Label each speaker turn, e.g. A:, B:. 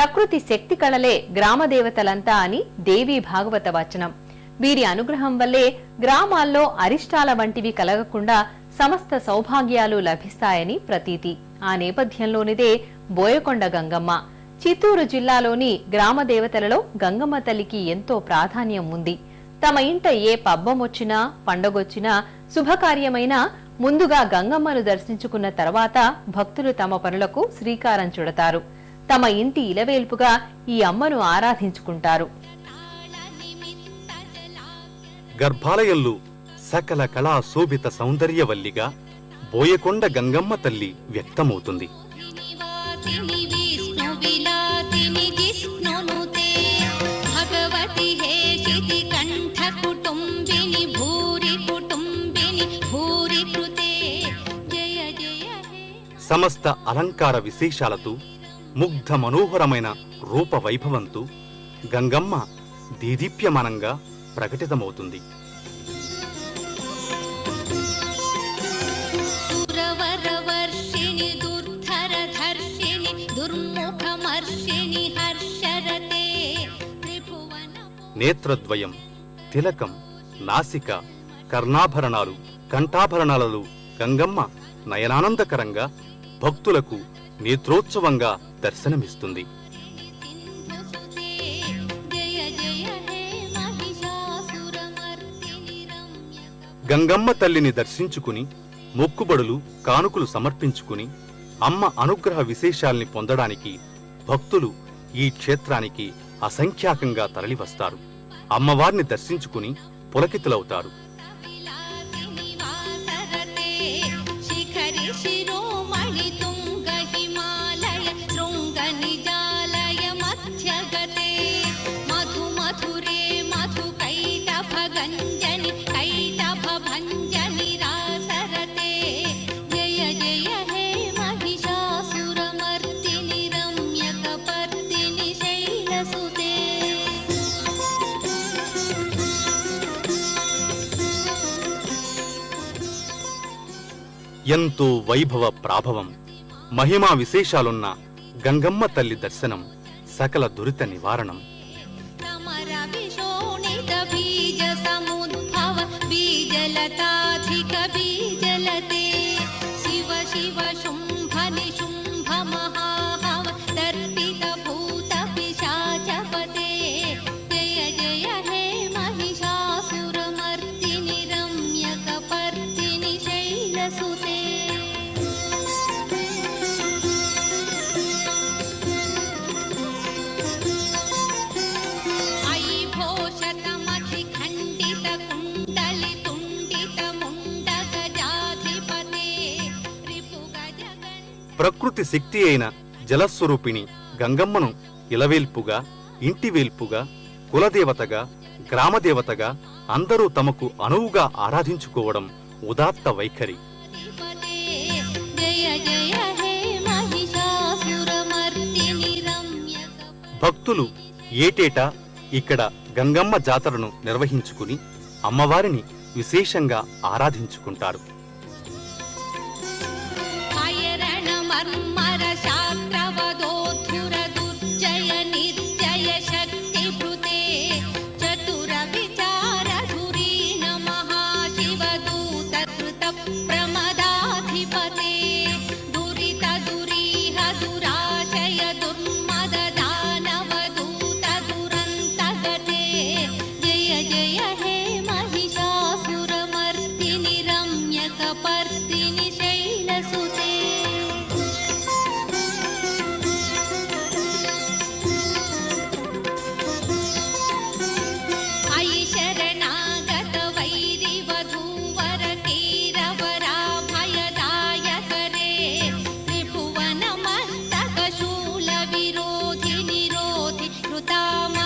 A: ప్రకృతి శక్తి కళలే గ్రామదేవతలంతా అని దేవీ భాగవత వచనం. వీరి అనుగ్రహం వల్లే గ్రామాల్లో అరిష్టాల వంటివి కలగకుండా సమస్త సౌభాగ్యాలు లభిస్తాయని ప్రతీతి. ఆ నేపథ్యంలోనిదే బోయకొండ గంగమ్మ. చిత్తూరు జిల్లాలోని గ్రామదేవతలలో గంగమ్మ తల్లికి ఎంతో ప్రాధాన్యం ఉంది. తమ ఇంట ఏ పబ్బమొచ్చినా పండగొచ్చినా శుభకార్యమైనా ముందుగా గంగమ్మను దర్శించుకున్న తర్వాత భక్తులు తమ పనులకు శ్రీకారం చుడతారు. తమ ఇంటి ఇలవేల్పుగా ఈ అమ్మను ఆరాధించుకుంటారు.
B: గర్భాలయంలో సకల కళా శోభిత సౌందర్యవల్లిగా బోయకొండ గంగమ్మ తల్లి వ్యక్తమవుతుంది. సమస్త అలంకార విశేషాలతో ముగ్ధ మనోహరమైన రూప వైభవంతో గంగమ్మ దీదీప్యమానంగా ప్రకటితమవుతుంది. నేత్రద్వయం, తిలకం, నాసిక, కర్ణాభరణాలు, కంఠాభరణాలలో గంగమ్మ నయనానందకరంగా భక్తులకు నేత్రోత్సవంగా దర్శనమిస్తుంది. గంగమ్మ తల్లిని దర్శించుకుని మొక్కుబడులు కానుకలు సమర్పించుకుని అమ్మ అనుగ్రహ విశేషాల్ని పొందడానికి భక్తులు ఈ క్షేత్రానికి అసంఖ్యాకంగా తరలివస్తారు. అమ్మవారిని దర్శించుకుని పులకితులవుతారు. ఎంతో వైభవ ప్రాభవం, మహిమా విశేషాలున్న గంగమ్మ తల్లి దర్శనం సకల దురిత నివారణం. ప్రకృతి శక్తి అయిన జలస్వరూపిణి గంగమ్మను ఇలవేల్పుగా, ఇంటివేల్పుగా, కులదేవతగా, గ్రామదేవతగా అందరూ తమకు అనువుగా ఆరాధించుకోవడం ఉదాత్త వైఖరి. భక్తులు ఏటేటా ఇక్కడ గంగమ్మ జాతరను నిర్వహించుకుని అమ్మవారిని విశేషంగా ఆరాధించుకుంటారు.
C: ృతామ